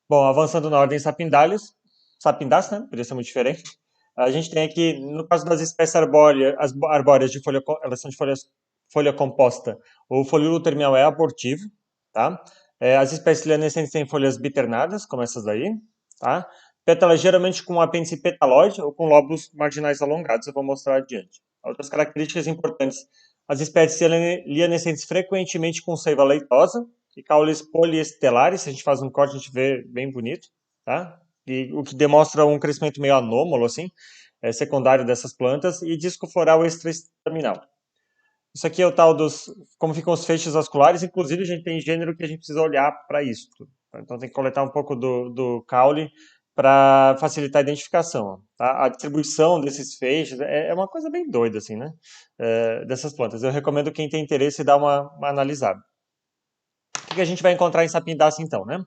Bom, avançando na ordem sapindáceas, né? Podia ser muito diferente. A gente tem aqui, no caso das espécies arbóreas, as arbóreas de folha, elas são de folha composta. O folíolo terminal é abortivo, tá? As espécies lianescentes têm folhas biternadas, como essas daí, tá? Pétalas geralmente com apêndice petalóide ou com lóbulos marginais alongados, eu vou mostrar adiante. Outras características importantes, as espécies lianescentes frequentemente com seiva leitosa, e caules poliestelares, se a gente faz um corte, a gente vê bem bonito, tá? E o que demonstra um crescimento meio anômalo, assim, secundário dessas plantas, e disco floral extraestaminal. Isso aqui é o tal dos, como ficam os feixes vasculares, inclusive a gente tem gênero que a gente precisa olhar para isso. Tá? Então tem que coletar um pouco do caule para facilitar a identificação. Tá? A distribuição desses feixes é uma coisa bem doida, assim, né? Dessas plantas. Eu recomendo quem tem interesse dar uma analisada. O que a gente vai encontrar em sapindácea, então, né?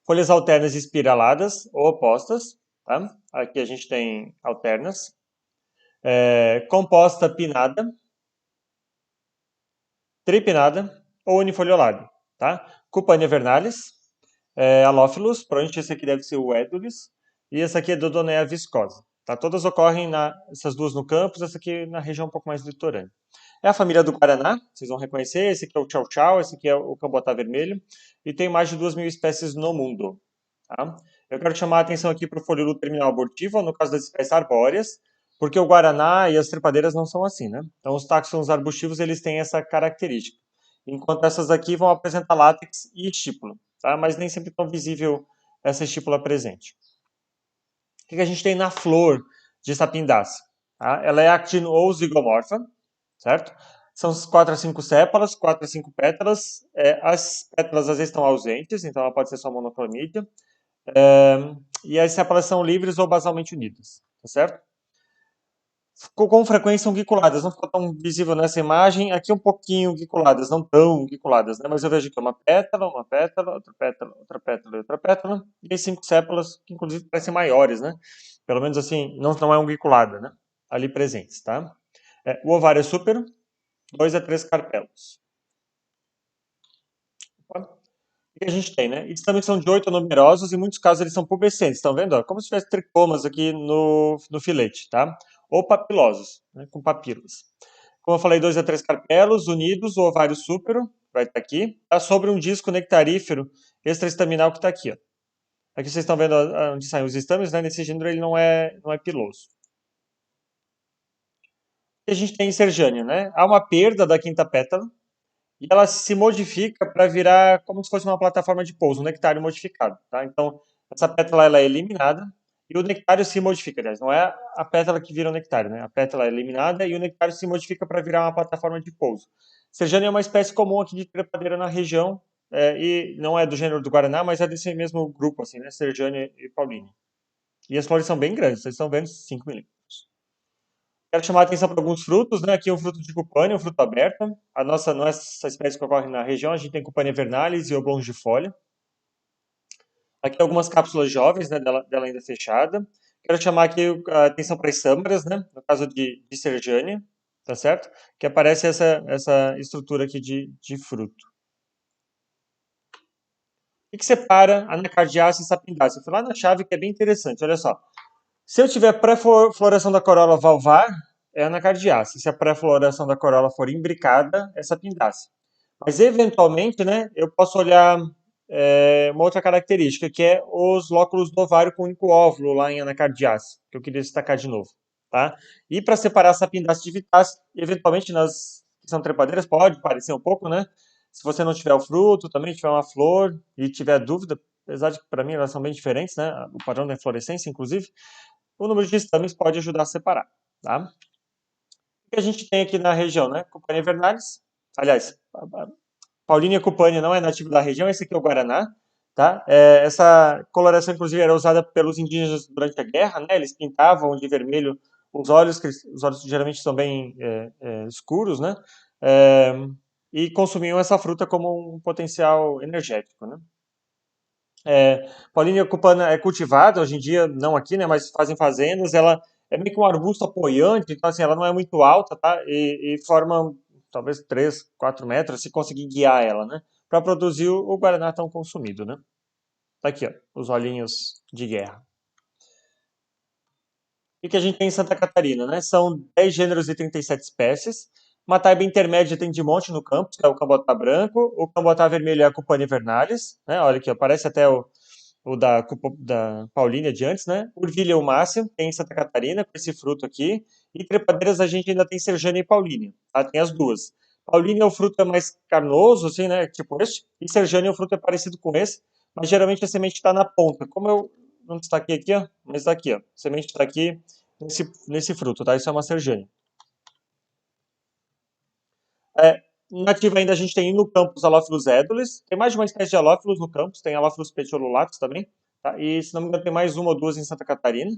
Folhas alternas espiraladas ou opostas, tá? Aqui a gente tem alternas. Composta pinnada, tripinada ou unifoliolada, tá? Cupania vernalis, Alófilos, provavelmente esse aqui deve ser o Edulis, e essa aqui é Dodonea viscosa. Tá? Todas ocorrem, essas duas no campus, essa aqui na região um pouco mais litorânea. É a família do Guaraná, vocês vão reconhecer, esse aqui é o tchau-tchau, esse aqui é o cambotá vermelho, e tem mais de 2.000 espécies no mundo. Tá? Eu quero chamar a atenção aqui para o folíolo terminal abortivo, no caso das espécies arbóreas, porque o guaraná e as trepadeiras não são assim, né? Então os táxons arbustivos eles têm essa característica, enquanto essas aqui vão apresentar látex e estípulo, tá? Mas nem sempre tão visível essa estípula presente. O que a gente tem na flor de sapindácea? Tá? Ela é actino ou zigomorfa, certo? São 4 a 5 sépalas, 4 a 5 pétalas. As pétalas às vezes estão ausentes, então ela pode ser só monoclomídia. E as sépalas são livres ou basalmente unidas, tá certo? Com frequência unguiculadas, não ficou tão visível nessa imagem, aqui um pouquinho unguiculadas, não tão unguiculadas, né? Mas eu vejo aqui uma pétala, outra pétala, outra pétala e outra pétala, e aí 5 sépalas, que inclusive parecem maiores, né? Pelo menos assim, não é unguiculada, né? Ali presentes, tá? O ovário é súpero, 2 a 3 carpelos. O que a gente tem, né? Eles também são de 8 numerosos e em muitos casos eles são pubescentes, estão vendo? Ó? Como se tivesse tricomas aqui no filete, tá? Ou papilosos, né? Com papilas. Como eu falei, 2 a 3 carpelos unidos, o ovário súpero, vai estar aqui, tá? Sobre um disco nectarífero extraestaminal que está aqui, ó. Aqui vocês estão vendo onde saem os estames, né? Nesse gênero ele não é piloso. E a gente tem em Serjânia, né? Há uma perda da quinta pétala, e ela se modifica para virar como se fosse uma plataforma de pouso, um nectário modificado, tá? Então, essa pétala ela é eliminada e o nectário se modifica, aliás, não é a pétala que vira o nectário, né? A pétala é eliminada e o nectário se modifica para virar uma plataforma de pouso. Serjânia é uma espécie comum aqui de trepadeira na região, e não é do gênero do Guaraná, mas é desse mesmo grupo, assim, né? Serjânia e Pauline. E as flores são bem grandes, vocês estão vendo 5 milímetros. Quero chamar a atenção para alguns frutos, né? Aqui é um fruto de cupânia, um fruto aberto. A nossa não é essa espécie que ocorre na região, a gente tem cupânia vernalis e oblongs de folha. Aqui algumas cápsulas jovens, né, dela ainda fechada. Quero chamar aqui a atenção para as sâmaras, né? No caso de Serjânia, tá certo? Que aparece essa estrutura aqui de fruto. O que separa anacardiácea e sapindácea? Eu fui lá na chave que é bem interessante, olha só. Se eu tiver pré-floração da corola valvar, é anacardiácea. Se a pré-floração da corola for imbricada, é sapindácea. Mas, eventualmente, né, eu posso olhar uma outra característica, que é os lóculos do ovário com único óvulo lá em anacardiácea, que eu queria destacar de novo. Tá? E para separar a sapindácea de vitácea, eventualmente nas que são trepadeiras, pode parecer um pouco, né? Se você não tiver o fruto, também tiver uma flor e tiver dúvida, apesar de que para mim elas são bem diferentes, né? O padrão da inflorescência, inclusive, o número de estames pode ajudar a separar, tá? O que a gente tem aqui na região, né? Cupania vernalis, aliás, a Paulínia cupania não é nativo da região, esse aqui é o Guaraná, tá? Essa coloração, inclusive, era usada pelos indígenas durante a guerra, né? Eles pintavam de vermelho os olhos, que os olhos geralmente são bem escuros, né? É, e consumiam essa fruta como um potencial energético, né? Paulínia cupana é cultivada, hoje em dia, não aqui, né, mas fazem fazendas, ela é meio que um arbusto apoiante, então assim, ela não é muito alta, tá? E forma talvez 3, 4 metros, se conseguir guiar ela, né? Para produzir o guaraná tão consumido, né? Tá aqui, ó, os olhinhos de guerra. O que a gente tem em Santa Catarina, né? São 10 gêneros e 37 espécies. Uma taiba intermédia tem de monte no campus, que é o cambotá branco. O cambotá vermelho é a Cupania vernalis, né? Olha aqui, ó, parece até o da Paulínia de antes, né? Urvilha eumácea tem em Santa Catarina, com esse fruto aqui. E trepadeiras a gente ainda tem Serjânia e Paulínia, tá? Tem as duas. Paulínia, o fruto é mais carnoso, assim, né? Tipo este. E Serjânia, o fruto é parecido com esse, mas geralmente a semente está na ponta. Como eu não destaquei aqui, ó, mas está aqui, ó. A semente está aqui nesse fruto, tá? Isso é uma Serjânia. É, nativa ainda a gente tem no campus Alófilos edulis. Tem mais de uma espécie de Alófilos no campus, tem Alófilos petiolulatus também. Tá? E se não me engano tem mais uma ou duas em Santa Catarina.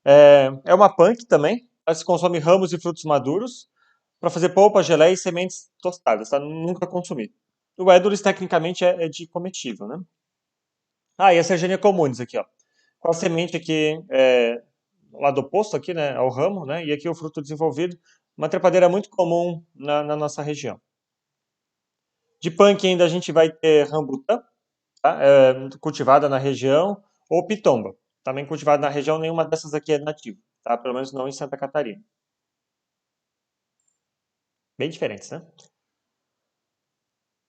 É uma punk também. Ela se consome ramos e frutos maduros para fazer polpa, geleia e sementes tostadas, tá? Nunca consumir. O edulis tecnicamente é de comestível, né? Ah, e a Sergenia comunis aqui, ó. Com a semente aqui, lado oposto aqui, né, ao ramo, né? E aqui o fruto desenvolvido. Uma trepadeira muito comum na nossa região. De punk ainda a gente vai ter rambutan, tá? Cultivada na região, ou pitomba, também cultivada na região, nenhuma dessas aqui é nativa, tá? Pelo menos não em Santa Catarina. Bem diferentes, né?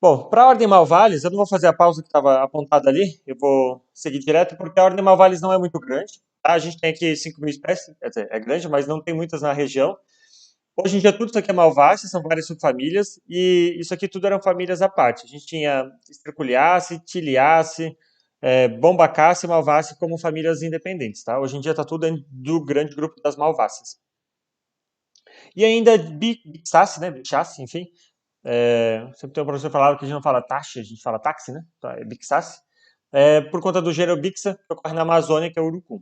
Bom, para a Ordem Malvalis, eu não vou fazer a pausa que estava apontada ali, eu vou seguir direto, porque a Ordem Malvalis não é muito grande, tá? A gente tem aqui 5.000 espécies, quer dizer, é grande, mas não tem muitas na região. Hoje em dia tudo isso aqui é Malváceas, são várias subfamílias, e isso aqui tudo eram famílias à parte. A gente tinha Estriculiaceae, Tiliaceae, Bombaceae e Malvaceae como famílias independentes, tá? Hoje em dia está tudo dentro do grande grupo das Malváceas. E ainda Bixiaceae, né? Bixiaceae, enfim. Sempre tem um professor que falava que a gente não fala taxa, a gente fala táxi, né? Então, é Bixiaceae. Por conta do gênero Bixa, que ocorre na Amazônia, que é o urucum.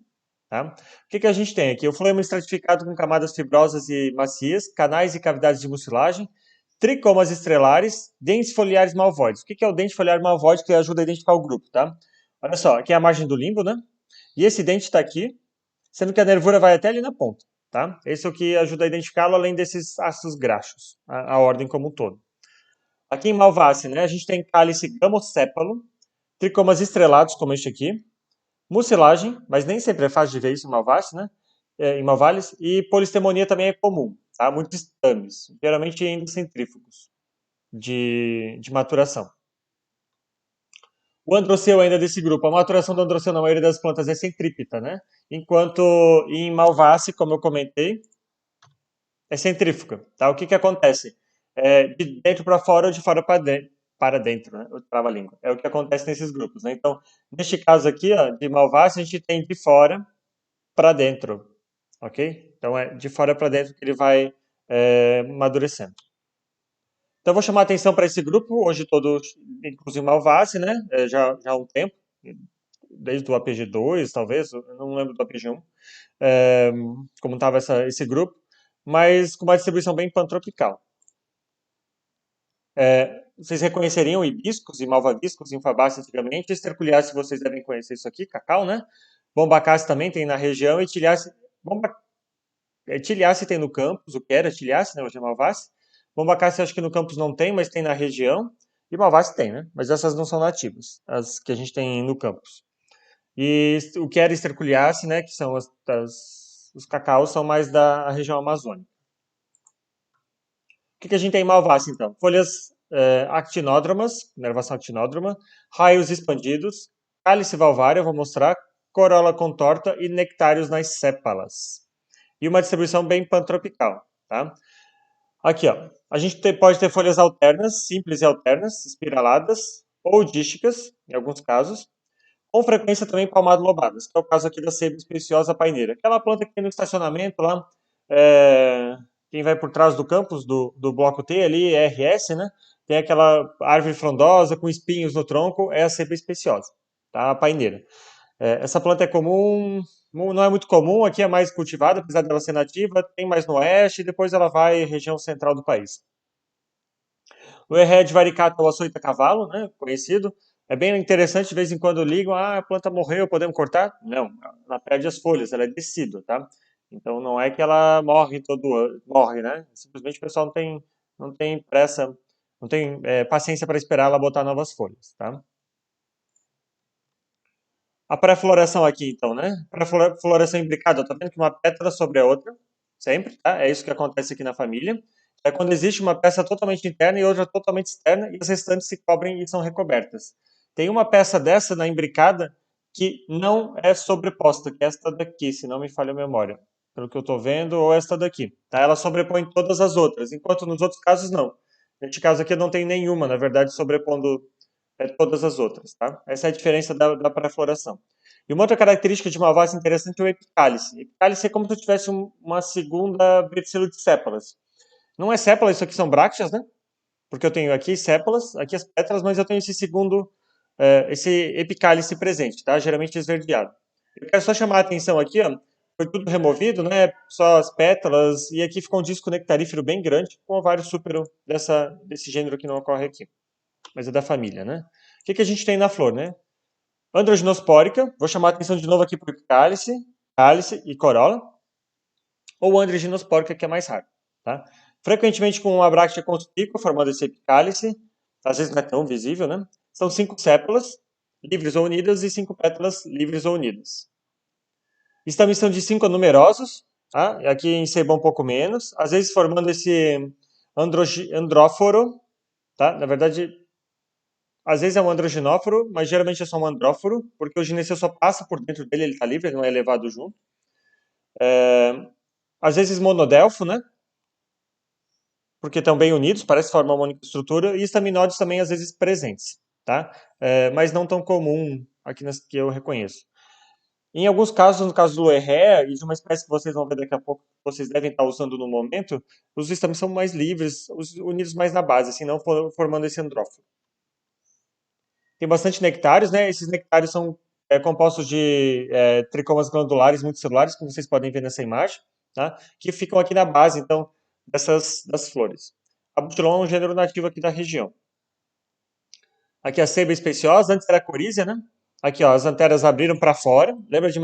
Tá? O que a gente tem aqui? O floema estratificado com camadas fibrosas e macias, canais e cavidades de mucilagem, tricomas estrelares, dentes foliares malvoides. O que é o dente foliar malvoide que ajuda a identificar o grupo, tá? Olha só, aqui é a margem do limbo, né? E esse dente está aqui, sendo que a nervura vai até ali na ponta, tá? Esse é o que ajuda a identificá-lo, além desses ácidos graxos, a ordem como um todo. Aqui em Malvaceae, né, a gente tem cálice gamocépalo, tricomas estrelados, como este aqui, mucilagem, mas nem sempre é fácil de ver isso em Malvaceae, né? Em Malvalis, e polistemonia também é comum, tá? Muitos estames, geralmente endocentrífugos de maturação. O androceu ainda desse grupo, a maturação do androceu na maioria das plantas é centrípeta, né? Enquanto em Malvaceae, como eu comentei, é centrífuga, tá? O que acontece? De dentro para fora ou de fora para dentro, né? Eu trava a língua. É o que acontece nesses grupos, né? Então, neste caso aqui, ó, de Malvaceae, a gente tem de fora para dentro, ok? Então é de fora para dentro que ele vai amadurecendo. Então eu vou chamar a atenção para esse grupo, hoje todo, inclusive Malvaceae, né? Já há um tempo, desde o APG2, talvez, eu não lembro do APG1, é, como estava esse grupo, mas com uma distribuição bem pantropical. Vocês reconheceriam hibiscos e malvaviscos em Fabaceae antigamente, esterculiaceae vocês devem conhecer isso aqui, cacau, né? Bombaceae também tem na região, e Tiliaceae, Tiliaceae tem no campus, o que era Tiliaceae, né, hoje é Malvaceae. Bombaceae acho que no campus não tem, mas tem na região. E Malvaceae tem, né? Mas essas não são nativas, as que a gente tem no campus. E o que era Esterculiaceae, né, que são os cacaus, são mais da região amazônica. O que a gente tem em Malvaceae, então? Folhas actinódromas, nervação actinódroma, raios expandidos, cálice valvário, eu vou mostrar, corola contorta e nectários nas sépalas. E uma distribuição bem pantropical, tá? Aqui, ó. A gente pode ter folhas alternas, simples e alternas, espiraladas ou dísticas, em alguns casos. Com frequência também palmado-lobadas, que é o caso aqui da ceiba especiosa paineira. Aquela planta que tem no estacionamento lá, quem vai por trás do campus do bloco T ali, é RS, né? Tem aquela árvore frondosa com espinhos no tronco, é a ceiba especiosa, tá? A paineira. Essa planta é comum, não é muito comum, aqui é mais cultivada, apesar dela ser nativa, tem mais no oeste e depois ela vai região central do país. O Red varicato é o açoita-cavalo, né, conhecido. É bem interessante, de vez em quando ligam, a planta morreu, podemos cortar? Não, ela perde as folhas, ela é decídua, tá? Então não é que ela morre todo ano, morre, né? Simplesmente o pessoal não tem pressa, não tem paciência para esperar ela botar novas folhas, tá? A pré-floração aqui, então, né? Pré-floração imbricada, tá vendo que uma pétala sobre a outra, sempre, tá? É isso que acontece aqui na família. É quando existe uma peça totalmente interna e outra totalmente externa e as restantes se cobrem e são recobertas. Tem uma peça dessa na imbricada que não é sobreposta, que é esta daqui, se não me falha a memória. Pelo que eu estou vendo, ou esta daqui. Tá? Ela sobrepõe todas as outras, enquanto nos outros casos não. Neste caso aqui eu não tenho nenhuma, na verdade, sobrepondo todas as outras. Tá? Essa é a diferença da pré-floração. E uma outra característica de malvase interessante é o epicálice. Epicálice é como se eu tivesse uma segunda verticilo de sépalas. Não é sépala, isso aqui são brácteas, né? Porque eu tenho aqui sépalas, aqui as pétalas, mas eu tenho esse segundo, esse epicálice presente, tá? Geralmente esverdeado. Eu quero só chamar a atenção aqui, ó, foi tudo removido, né? Só as pétalas, e aqui ficou um disco nectarífero bem grande, com ovário súpero desse gênero que não ocorre aqui, mas é da família, né? O que a gente tem na flor, né? Androginospórica, vou chamar a atenção de novo aqui para o cálice, cálice e corola, ou androginospórica, que é mais raro, tá? Frequentemente com uma bráctea conspícua, formando esse epicálice, às vezes não é tão visível, né? São 5 sépalas, livres ou unidas, e 5 pétalas, livres ou unidas. Estames são de 5 a numerosos, tá? Aqui em seba um pouco menos, às vezes formando esse andróforo, tá? Na verdade, às vezes é um androginóforo, mas geralmente é só um andróforo, porque o gineceu só passa por dentro dele, ele está livre, ele não é levado junto. Às vezes monodelfo, né? Porque estão bem unidos, parece formar uma única estrutura, e estaminóides também às vezes presentes, tá? Mas não tão comum aqui nas que eu reconheço. Em alguns casos, no caso do Loerrea, e de uma espécie que vocês vão ver daqui a pouco, que vocês devem estar usando no momento, os estames são mais livres, unidos mais na base, assim, não formando esse andrófilo. Tem bastante nectários, né? Esses nectários são compostos de tricomas glandulares multicelulares, como vocês podem ver nessa imagem, tá? Que ficam aqui na base, então, das flores. A butilon é um gênero nativo aqui da região. Aqui a ceiba especiosa, antes era corízea, né? Aqui, ó, as anteras abriram para fora. Lembra de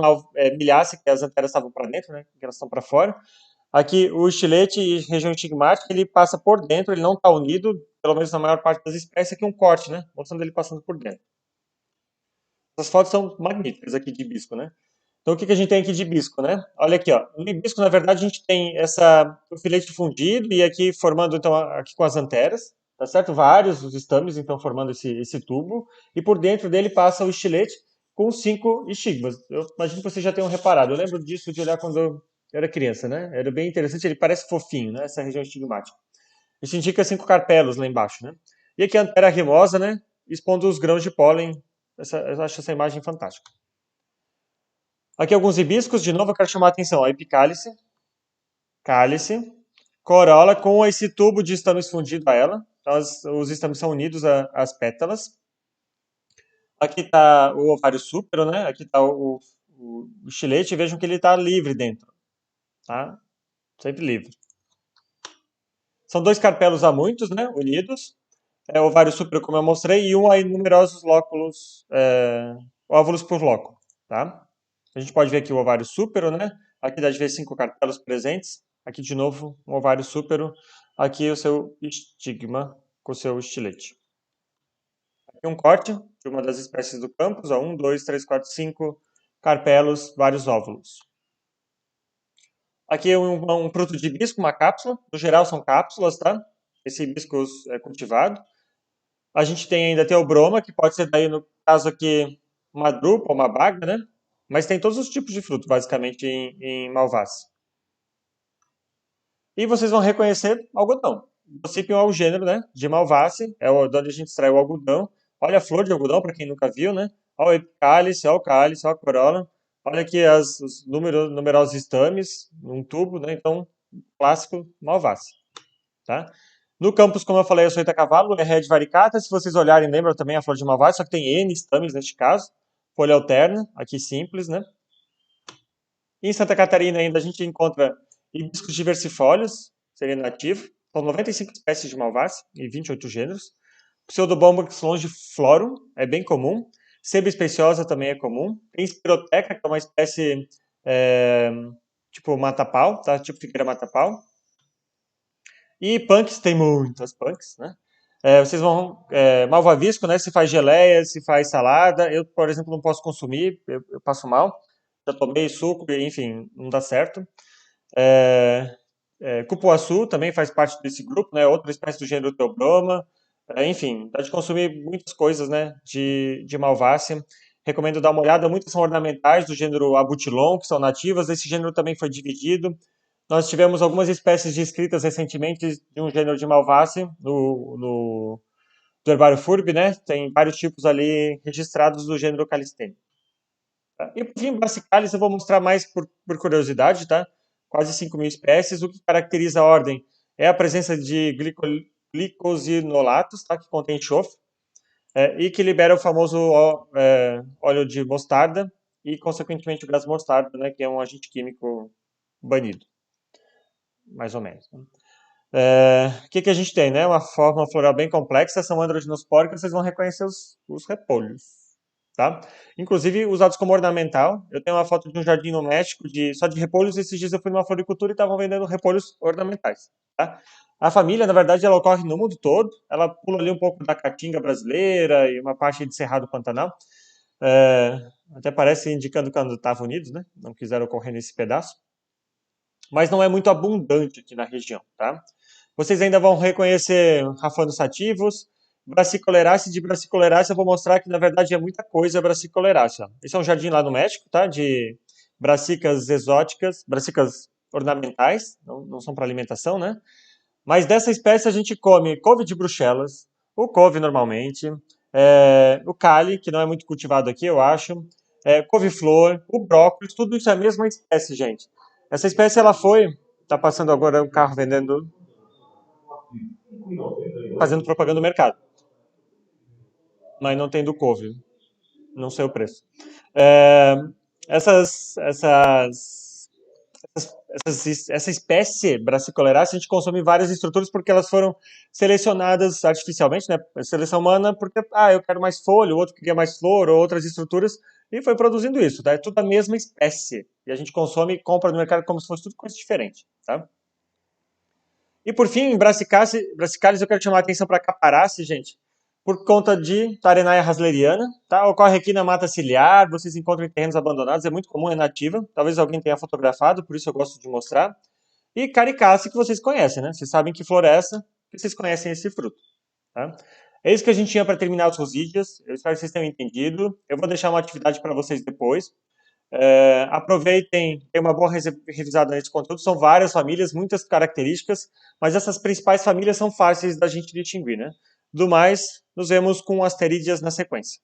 milhácea, que as anteras estavam para dentro, né? Que elas estão para fora. Aqui o estilete e região estigmática, ele passa por dentro, ele não está unido, pelo menos na maior parte das espécies, aqui um corte, né? Mostrando ele passando por dentro. Essas fotos são magníficas aqui de hibisco, né? Então, o que a gente tem aqui de hibisco, né? Olha aqui, ó. No hibisco, na verdade, a gente tem o filete fundido e aqui formando, então, aqui com as anteras, tá certo? Vários os estames, então, formando esse tubo. E por dentro dele passa o estilete com 5 estigmas. Eu imagino que vocês já tenham reparado. Eu lembro disso de olhar quando eu era criança, né? Era bem interessante. Ele parece fofinho, né? Essa região estigmática. Isso indica 5 carpelos lá embaixo, né? E aqui a antera rimosa, né? Expondo os grãos de pólen. Eu acho essa imagem fantástica. Aqui alguns hibiscos, de novo eu quero chamar a atenção, ó, epicálice, cálice, corola com esse tubo de estames fundido a ela, então os estames são unidos às pétalas. Aqui está o ovário súpero, né? Aqui está o estilete, vejam que ele está livre dentro, tá? Sempre livre. São 2 carpelos a muitos, né? Unidos. O ovário súpero, como eu mostrei, e aí numerosos lóculos, óvulos por lóculo, tá? A gente pode ver aqui o ovário súpero, né? Aqui dá de ver 5 carpelos presentes. Aqui de novo um ovário súpero. Aqui o seu estigma com o seu estilete. Aqui um corte de uma das espécies do campus. 1, 2, 3, 4, 5 carpelos, vários óvulos. Aqui um fruto de hibisco, uma cápsula. No geral são cápsulas, tá? Esse hibisco é cultivado. A gente tem ainda teobroma, que pode ser daí, no caso aqui, uma drupa, uma baga, né? Mas tem todos os tipos de fruto, basicamente, em malvace. E vocês vão reconhecer algodão. Gossypium é o gênero, né, de malvace, é de onde a gente extrai o algodão. Olha a flor de algodão, para quem nunca viu, né? Olha o epicálice, olha o cálice, olha a corola. Olha aqui os numerosos estames, um tubo, né? Então, clássico malvace, tá? No campus, como eu falei, a soita cavalo é red varicata. Se vocês olharem, lembra também a flor de malvace, só que tem N estames neste caso. Folha alterna, aqui simples, né? Em Santa Catarina ainda a gente encontra hibiscos diversifólios, seria nativo. São 95 espécies de malvace e 28 gêneros. Pseudobombax longiflorum é bem comum. Ceba especiosa também é comum. Tem Spiroteca, que é uma espécie tipo mata-pau, tá? Tipo figueira mata-pau. E punks, tem muitas punks, né? Vocês vão, malvavisco, né? Se faz geleia, se faz salada. Eu, por exemplo, não posso consumir, eu passo mal. Já tomei suco, enfim, não dá certo. É, Cupuaçu também faz parte desse grupo, né? Outra espécie do gênero Theobroma. Enfim, dá de consumir muitas coisas, né? De malvácia. Recomendo dar uma olhada. Muitas são ornamentais do gênero Abutilon, que são nativas. Esse gênero também foi dividido. Nós tivemos algumas espécies descritas recentemente de um gênero de malvácia do Herbário Furb, né? Tem vários tipos ali registrados do gênero Calistene. Tá? E por fim, Brassicalis eu vou mostrar mais por curiosidade, tá? Quase 5.000 espécies. O que caracteriza a ordem é a presença de glicosinolatos, tá? Que contém enxofre, e que libera o famoso óleo de mostarda e, consequentemente, o gás mostarda, né? Que é um agente químico banido, mais ou menos. O que a gente tem, né? Uma forma floral bem complexa, são androginospóricas, vocês vão reconhecer os repolhos, tá? Inclusive usados como ornamental. Eu tenho uma foto de um jardim no México só de repolhos. Esses dias eu fui numa floricultura e estavam vendendo repolhos ornamentais, tá? A família, na verdade, ela ocorre no mundo todo. Ela pula ali um pouco da caatinga brasileira e uma parte de Cerrado Pantanal. É, Até parece indicando que nos Estados Unidos, né? Não quiseram ocorrer nesse pedaço. Mas não é muito abundante aqui na região, tá? Vocês ainda vão reconhecer rafanos sativos, brassicolerácea. De brassicolerácea eu vou mostrar que na verdade é muita coisa brassicolerácea. Esse é um jardim lá no México, tá? De brassicas exóticas, brassicas ornamentais, não são para alimentação, né? Mas dessa espécie a gente come couve de Bruxelas, o couve normalmente, o cale, que não é muito cultivado aqui, eu acho, couve-flor, o brócolis, tudo isso é a mesma espécie, gente. Essa espécie ela tá passando agora um carro fazendo propaganda no mercado, mas não tem do couve, não sei o preço. É, essas, essas, essa espécie Brassicolerácea a gente consome em várias estruturas porque elas foram selecionadas artificialmente, né? Seleção humana, porque eu quero mais folha, o outro queria mais flor, ou outras estruturas, e foi produzindo isso, tá? É tudo a mesma espécie. E a gente consome e compra no mercado como se fosse tudo coisa diferente, tá? E por fim, em Brassicalis eu quero chamar a atenção para a caparace, gente, por conta de Tarenaia hasleriana, tá? Ocorre aqui na mata ciliar, vocês encontram em terrenos abandonados, é muito comum, é nativa. Talvez alguém tenha fotografado, por isso eu gosto de mostrar. E caricace, que vocês conhecem, né? Vocês sabem que flor é essa, porque vocês conhecem esse fruto, tá? É isso que a gente tinha para terminar os rosídeas. Eu espero que vocês tenham entendido. Eu vou deixar uma atividade para vocês depois. Aproveitem, tem uma boa revisada nesse conteúdo. São várias famílias, muitas características, mas essas principais famílias são fáceis da gente distinguir, né? Do mais, nos vemos com asterídeas na sequência.